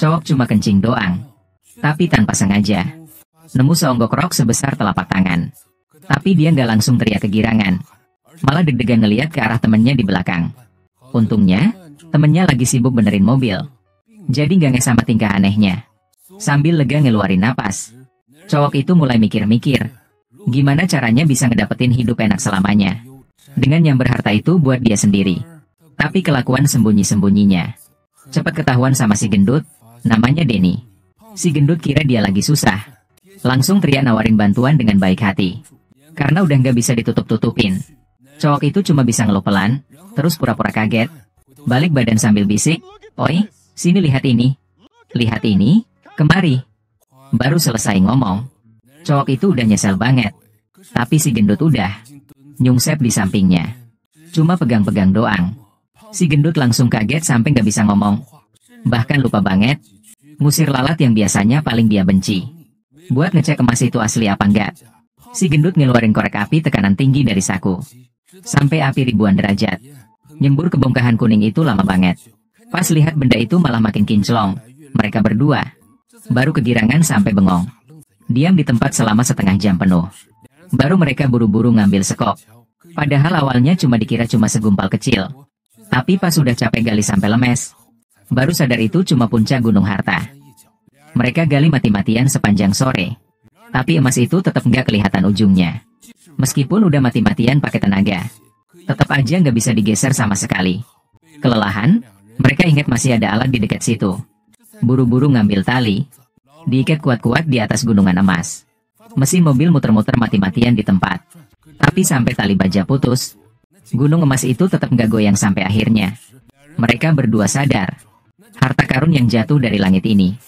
Cowok cuma kencing doang. Tapi tanpa sengaja. Nemu seonggok rok sebesar telapak tangan. Tapi dia nggak langsung teriak kegirangan. Malah deg-degan ngeliat ke arah temennya di belakang. Untungnya, temennya lagi sibuk benerin mobil. Jadi nggak nge sama tingkah anehnya. Sambil lega ngeluarin napas, cowok itu mulai mikir-mikir. Gimana caranya bisa ngedapetin hidup enak selamanya. Dengan yang berharta itu buat dia sendiri. Tapi kelakuan sembunyi-sembunyinya. Cepat ketahuan sama si gendut, namanya Denny. Si gendut kira dia lagi susah. Langsung teriak nawarin bantuan dengan baik hati. Karena udah nggak bisa ditutup-tutupin. Cowok itu cuma bisa ngeluh pelan, terus pura-pura kaget. Balik badan sambil bisik, "Oi, sini lihat ini. Lihat ini, kemari." Baru selesai ngomong, cowok itu udah nyesel banget. Tapi si gendut udah nyungsep di sampingnya. Cuma pegang-pegang doang. Si gendut langsung kaget sampai nggak bisa ngomong. Bahkan lupa banget ngusir lalat yang biasanya paling dia benci. Buat ngecek emas itu asli apa enggak. Si gendut ngeluarin korek api tekanan tinggi dari saku. Sampai api ribuan derajat. Nyembur ke bongkahan kuning itu lama banget. Pas lihat benda itu malah makin kinclong. Mereka berdua baru kegirangan sampai bengong. Diam di tempat selama setengah jam penuh. Baru mereka buru-buru ngambil sekop. Padahal awalnya cuma dikira cuma segumpal kecil. Tapi pas sudah capek gali sampai lemes, baru sadar itu cuma puncak gunung harta. Mereka gali mati-matian sepanjang sore. Tapi emas itu tetap nggak kelihatan ujungnya. Meskipun udah mati-matian pakai tenaga, tetap aja nggak bisa digeser sama sekali. Kelelahan, mereka ingat masih ada alat di dekat situ. Buru-buru ngambil tali, diikat kuat-kuat di atas gunungan emas. Mesin mobil muter-muter mati-matian di tempat. Tapi sampai tali baja putus, gunung emas itu tetap nggak goyang sampai akhirnya. Mereka berdua sadar, harta karun yang jatuh dari langit ini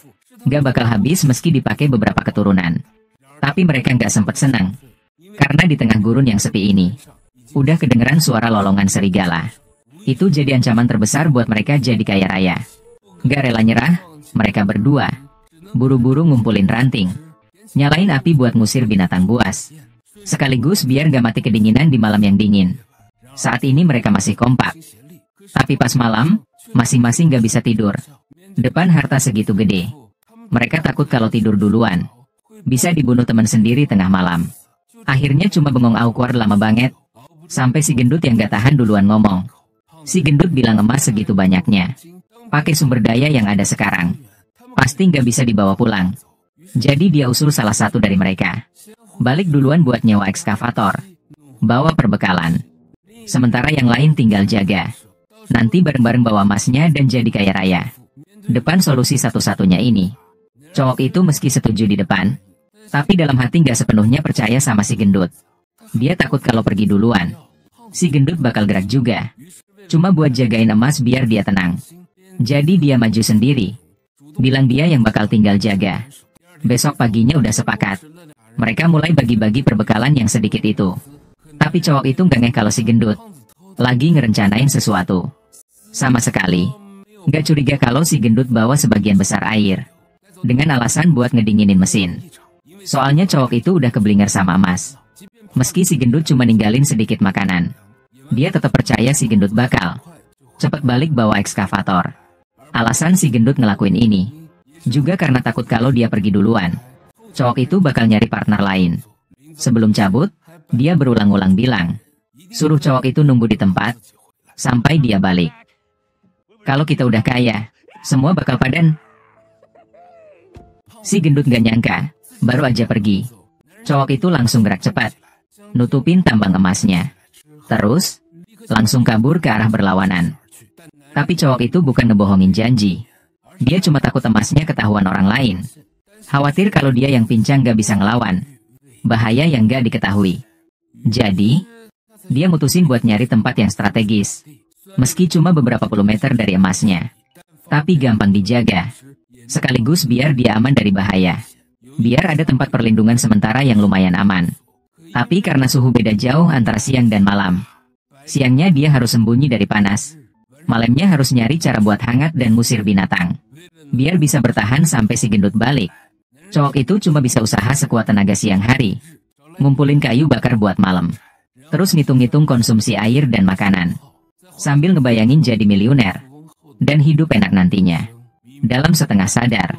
nggak bakal habis meski dipakai beberapa keturunan. Tapi mereka nggak sempat senang, karena di tengah gurun yang sepi ini, udah kedengeran suara lolongan serigala. Itu jadi ancaman terbesar buat mereka jadi kaya raya. Nggak rela nyerah, mereka berdua buru-buru ngumpulin ranting, nyalain api buat ngusir binatang buas. Sekaligus biar gak mati kedinginan di malam yang dingin. Saat ini mereka masih kompak. Tapi pas malam, masing-masing gak bisa tidur. Depan harta segitu gede. Mereka takut kalau tidur duluan bisa dibunuh teman sendiri tengah malam. Akhirnya cuma bengong awkward lama banget. Sampai si gendut yang gak tahan duluan ngomong. Si gendut bilang emas segitu banyaknya, pakai sumber daya yang ada sekarang, pasti gak bisa dibawa pulang. Jadi dia usul salah satu dari mereka balik duluan buat nyewa ekskavator, bawa perbekalan. Sementara yang lain tinggal jaga. Nanti bareng-bareng bawa emasnya dan jadi kaya raya. Depan solusi satu-satunya ini. Cowok itu meski setuju di depan, tapi dalam hati nggak sepenuhnya percaya sama si gendut. Dia takut kalau pergi duluan, si gendut bakal gerak juga. Cuma buat jagain emas biar dia tenang. Jadi dia maju sendiri. Bilang dia yang bakal tinggal jaga. Besok paginya udah sepakat. Mereka mulai bagi-bagi perbekalan yang sedikit itu. Tapi cowok itu nggak ngeh kalau si gendut lagi ngerencanain sesuatu. Sama sekali nggak curiga kalau si gendut bawa sebagian besar air, dengan alasan buat ngedinginin mesin. Soalnya cowok itu udah keblinger sama emas. Meski si gendut cuma ninggalin sedikit makanan, dia tetap percaya si gendut bakal cepat balik bawa ekskavator. Alasan si gendut ngelakuin ini juga karena takut kalau dia pergi duluan, cowok itu bakal nyari partner lain. Sebelum cabut, dia berulang-ulang bilang, suruh cowok itu nunggu di tempat sampai dia balik. Kalau kita udah kaya, semua bakal padan. Si gendut gak nyangka, baru aja pergi, cowok itu langsung gerak cepat, nutupin tambang emasnya. Terus, langsung kabur ke arah berlawanan. Tapi cowok itu bukan ngebohongin janji. Dia cuma takut emasnya ketahuan orang lain. Khawatir kalau dia yang pincang gak bisa ngelawan. Bahaya yang gak diketahui. Jadi, dia mutusin buat nyari tempat yang strategis. Meski cuma beberapa puluh meter dari emasnya. Tapi gampang dijaga. Sekaligus biar dia aman dari bahaya. Biar ada tempat perlindungan sementara yang lumayan aman. Tapi karena suhu beda jauh antara siang dan malam. Siangnya dia harus sembunyi dari panas. Malamnya harus nyari cara buat hangat dan musir binatang. Biar bisa bertahan sampai si gendut balik. Cowok itu cuma bisa usaha sekuat tenaga siang hari. Ngumpulin kayu bakar buat malam. Terus ngitung-ngitung konsumsi air dan makanan. Sambil ngebayangin jadi miliuner. Dan hidup enak nantinya. Dalam setengah sadar,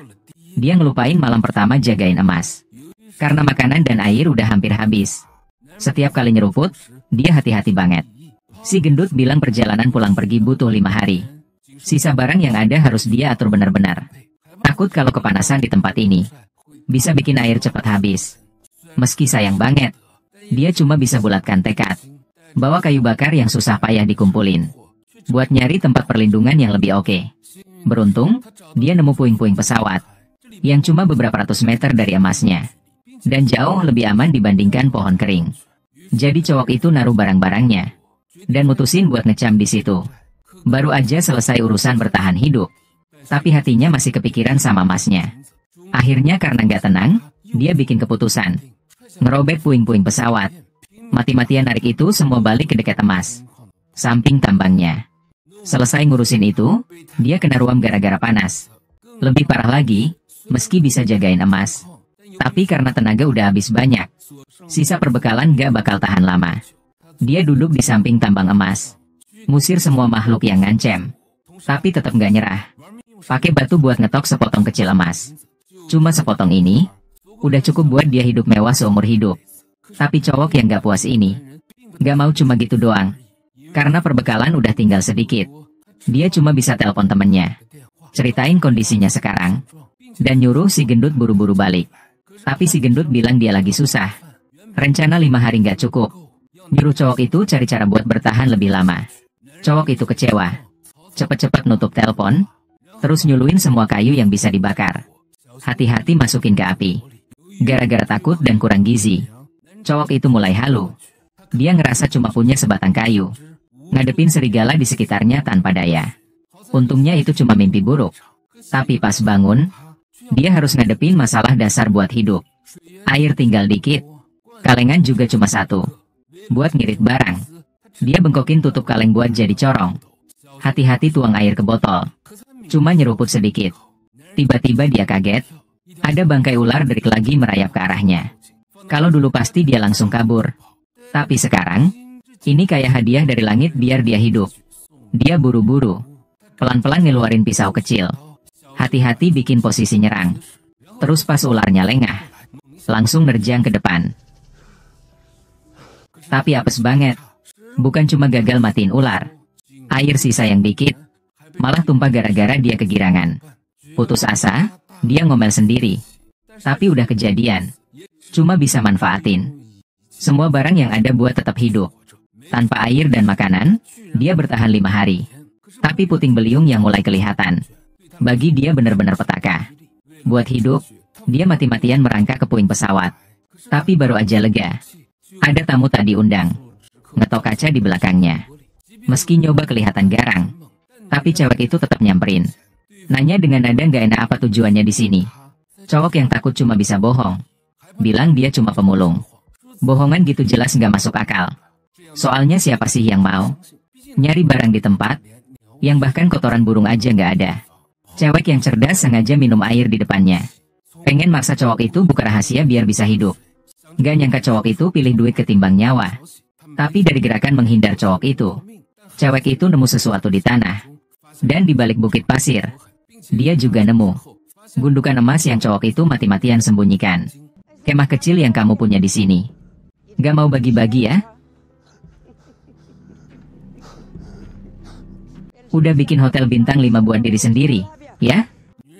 dia ngelupain malam pertama jagain emas. Karena makanan dan air udah hampir habis. Setiap kali nyeruput, dia hati-hati banget. Si gendut bilang perjalanan pulang pergi butuh 5 hari. Sisa barang yang ada harus dia atur benar-benar. Takut kalau kepanasan di tempat ini bisa bikin air cepat habis. Meski sayang banget, dia cuma bisa bulatkan tekad. Bawa kayu bakar yang susah payah dikumpulin. Buat nyari tempat perlindungan yang lebih oke. Beruntung, dia nemu puing-puing pesawat. Yang cuma beberapa ratus meter dari emasnya. Dan jauh lebih aman dibandingkan pohon kering. Jadi cowok itu naruh barang-barangnya. Dan mutusin buat ngecam di situ. Baru aja selesai urusan bertahan hidup. Tapi hatinya masih kepikiran sama emasnya. Akhirnya karena nggak tenang, dia bikin keputusan. Ngerobek puing-puing pesawat. Mati-matian narik itu semua balik ke dekat emas. Samping tambangnya. Selesai ngurusin itu, dia kena ruam gara-gara panas. Lebih parah lagi, meski bisa jagain emas. Tapi karena tenaga udah habis banyak, sisa perbekalan gak bakal tahan lama. Dia duduk di samping tambang emas. Musir semua makhluk yang ngancem. Tapi tetap gak nyerah. Pakai batu buat ngetok sepotong kecil emas. Cuma sepotong ini, udah cukup buat dia hidup mewah seumur hidup. Tapi cowok yang gak puas ini, gak mau cuma gitu doang. Karena perbekalan udah tinggal sedikit. Dia cuma bisa telepon temennya. Ceritain kondisinya sekarang. Dan nyuruh si gendut buru-buru balik. Tapi si gendut bilang dia lagi susah. Rencana 5 hari nggak cukup. Nyuruh cowok itu cari cara buat bertahan lebih lama. Cowok itu kecewa. Cepet-cepet nutup telepon. Terus nyuluin semua kayu yang bisa dibakar. Hati-hati masukin ke api. Gara-gara takut dan kurang gizi, cowok itu mulai halu. Dia ngerasa cuma punya sebatang kayu. Ngadepin serigala di sekitarnya tanpa daya. Untungnya itu cuma mimpi buruk. Tapi pas bangun, dia harus ngadepin masalah dasar buat hidup. Air tinggal dikit. Kalengan juga cuma satu. Buat ngirit barang. Dia bengkokin tutup kaleng buat jadi corong. Hati-hati tuang air ke botol. Cuma nyeruput sedikit. Tiba-tiba dia kaget. Ada bangkai ular derik lagi merayap ke arahnya. Kalau dulu pasti dia langsung kabur. Tapi sekarang, ini kayak hadiah dari langit biar dia hidup. Dia buru-buru. Pelan-pelan ngeluarin pisau kecil. Hati-hati bikin posisi nyerang. Terus pas ularnya lengah, langsung nerjang ke depan. Tapi apes banget. Bukan cuma gagal matiin ular. Air sisa yang dikit, malah tumpah gara-gara dia kegirangan. Putus asa, dia ngomel sendiri. Tapi udah kejadian. Cuma bisa manfaatin semua barang yang ada buat tetap hidup. Tanpa air dan makanan, dia bertahan 5 hari. Tapi puting beliung yang mulai kelihatan. Bagi dia benar-benar petaka. Buat hidup, dia mati-matian merangkak ke puing pesawat. Tapi baru aja lega. Ada tamu tak diundang. Ngetok kaca di belakangnya. Meski nyoba kelihatan garang, tapi cewek itu tetap nyamperin. Nanya dengan nada nggak enak apa tujuannya di sini. Cowok yang takut cuma bisa bohong. Bilang dia cuma pemulung. Bohongan gitu jelas nggak masuk akal. Soalnya siapa sih yang mau nyari barang di tempat yang bahkan kotoran burung aja nggak ada. Cewek yang cerdas sengaja minum air di depannya. Pengen maksa cowok itu buka rahasia biar bisa hidup. Gak nyangka cowok itu pilih duit ketimbang nyawa. Tapi dari gerakan menghindar cowok itu, cewek itu nemu sesuatu di tanah. Dan di balik bukit pasir, dia juga nemu gundukan emas yang cowok itu mati-matian sembunyikan. Kemah kecil yang kamu punya di sini. Gak mau bagi-bagi ya? Udah bikin hotel bintang 5 buat diri sendiri, ya?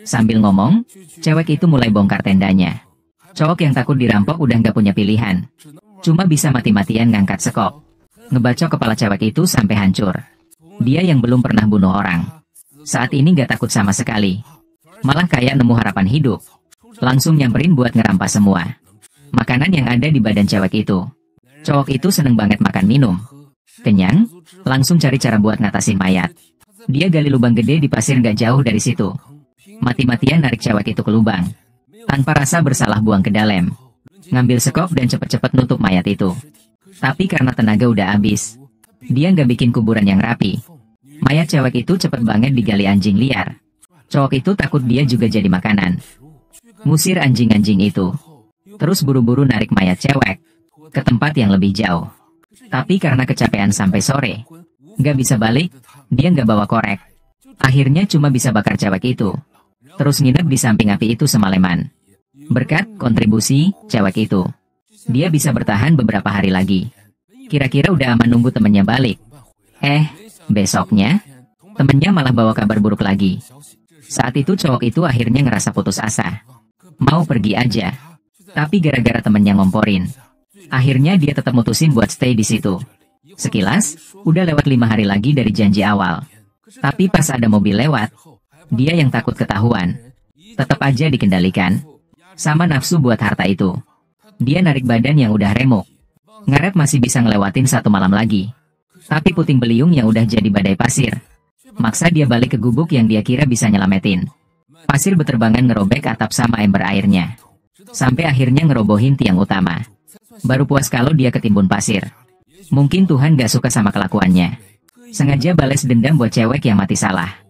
Sambil ngomong, cewek itu mulai bongkar tendanya. Cowok yang takut dirampok udah gak punya pilihan. Cuma bisa mati-matian ngangkat sekop. Ngebacok kepala cewek itu sampai hancur. Dia yang belum pernah bunuh orang. Saat ini gak takut sama sekali. Malah kayak nemu harapan hidup. Langsung nyamperin buat ngerampas semua makanan yang ada di badan cewek itu. Cowok itu seneng banget makan minum. Kenyang, langsung cari cara buat ngatasin mayat. Dia gali lubang gede di pasir gak jauh dari situ. Mati-matian narik cewek itu ke lubang. Tanpa rasa bersalah buang ke dalam. Ngambil sekop dan cepet-cepet nutup mayat itu. Tapi karena tenaga udah habis, dia nggak bikin kuburan yang rapi. Mayat cewek itu cepet banget digali anjing liar. Cowok itu takut dia juga jadi makanan. Ngusir anjing-anjing itu. Terus buru-buru narik mayat cewek ke tempat yang lebih jauh. Tapi karena kecapean sampai sore, nggak bisa balik, dia nggak bawa korek. Akhirnya cuma bisa bakar cewek itu. terus nginep di samping api itu semalaman. Berkat kontribusi cewek itu, dia bisa bertahan beberapa hari lagi. Kira-kira udah aman nunggu temennya balik. Besoknya, temennya malah bawa kabar buruk lagi. Saat itu cowok itu akhirnya ngerasa putus asa. Mau pergi aja. Tapi gara-gara temennya ngomporin, akhirnya dia tetap mutusin buat stay di situ. Sekilas, udah lewat 5 hari lagi dari janji awal. Tapi pas ada mobil lewat, dia yang takut ketahuan, tetap aja dikendalikan sama nafsu buat harta itu. Dia narik badan yang udah remuk. Ngarep masih bisa ngelewatin 1 malam lagi. Tapi puting beliung yang udah jadi badai pasir maksa dia balik ke gubuk yang dia kira bisa nyelamatin. Pasir beterbangan ngerobek atap sama ember airnya, sampai akhirnya ngerobohin tiang utama. Baru puas kalau dia ketimbun pasir. Mungkin Tuhan gak suka sama kelakuannya. Sengaja bales dendam buat cewek yang mati salah.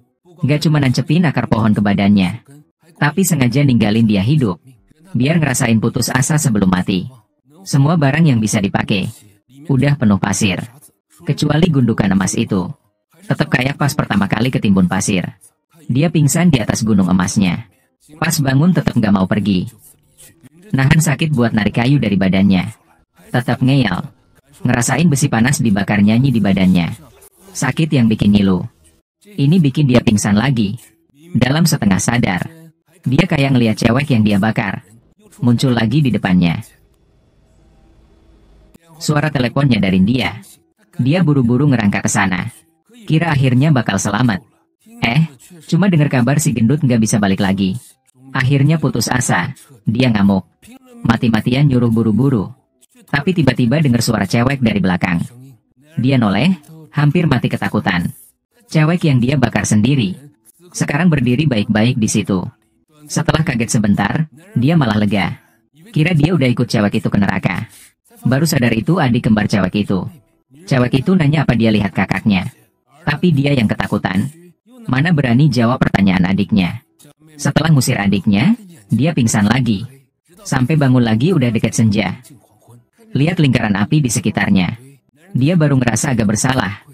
Gak cuma nancepin akar pohon ke badannya, tapi sengaja ninggalin dia hidup, biar ngerasain putus asa sebelum mati. Semua barang yang bisa dipakai udah penuh pasir, kecuali gundukan emas itu. Tetap kayak pas pertama kali ketimbun pasir. Dia pingsan di atas gunung emasnya. Pas bangun tetap gak mau pergi. Nahan sakit buat narik kayu dari badannya. Tetap ngeyel. Ngerasain besi panas dibakar nyanyi di badannya. Sakit yang bikin ngilu. Ini bikin dia pingsan lagi. Dalam setengah sadar, dia kayak ngeliat cewek yang dia bakar muncul lagi di depannya. Suara telepon nyadarin dia. Dia buru-buru ngerangkak ke sana. Kira akhirnya bakal selamat. Cuma dengar kabar si gendut nggak bisa balik lagi. Akhirnya putus asa. Dia ngamuk. Mati-matian nyuruh buru-buru. Tapi tiba-tiba dengar suara cewek dari belakang. Dia noleh, hampir mati ketakutan. Cewek yang dia bakar sendiri sekarang berdiri baik-baik di situ. Setelah kaget sebentar, dia malah lega. Kira dia udah ikut cewek itu ke neraka. Baru sadar itu adik kembar cewek itu. Cewek itu nanya apa dia lihat kakaknya. Tapi dia yang ketakutan. Mana berani jawab pertanyaan adiknya. Setelah ngusir adiknya, dia pingsan lagi. Sampai bangun lagi udah deket senja. Lihat lingkaran api di sekitarnya. Dia baru ngerasa agak bersalah.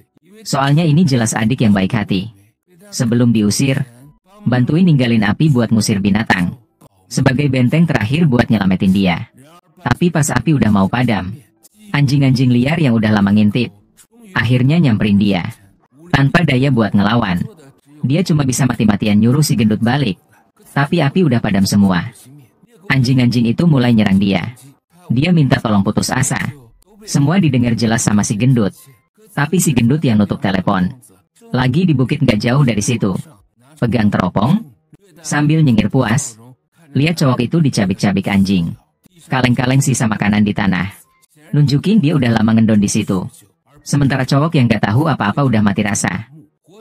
Soalnya ini jelas adik yang baik hati. Sebelum diusir, bantuin ninggalin api buat ngusir binatang. Sebagai benteng terakhir buat nyelamatin dia. Tapi pas api udah mau padam, anjing-anjing liar yang udah lama ngintip akhirnya nyamperin dia. Tanpa daya buat ngelawan, dia cuma bisa mati-matian nyuruh si gendut balik. Tapi api udah padam semua. Anjing-anjing itu mulai nyerang dia. Dia minta tolong putus asa. Semua didengar jelas sama si gendut. Tapi si gendut yang nutup telepon. Lagi di bukit gak jauh dari situ. Pegang teropong, sambil nyengir puas. Lihat cowok itu dicabik-cabik anjing. Kaleng-kaleng sisa makanan di tanah. Nunjukin dia udah lama ngendon di situ. Sementara cowok yang gak tahu apa-apa udah mati rasa.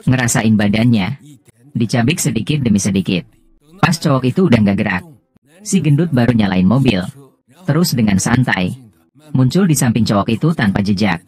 Ngerasain badannya dicabik sedikit demi sedikit. Pas cowok itu udah gak gerak, si gendut baru nyalain mobil. Terus dengan santai muncul di samping cowok itu tanpa jejak.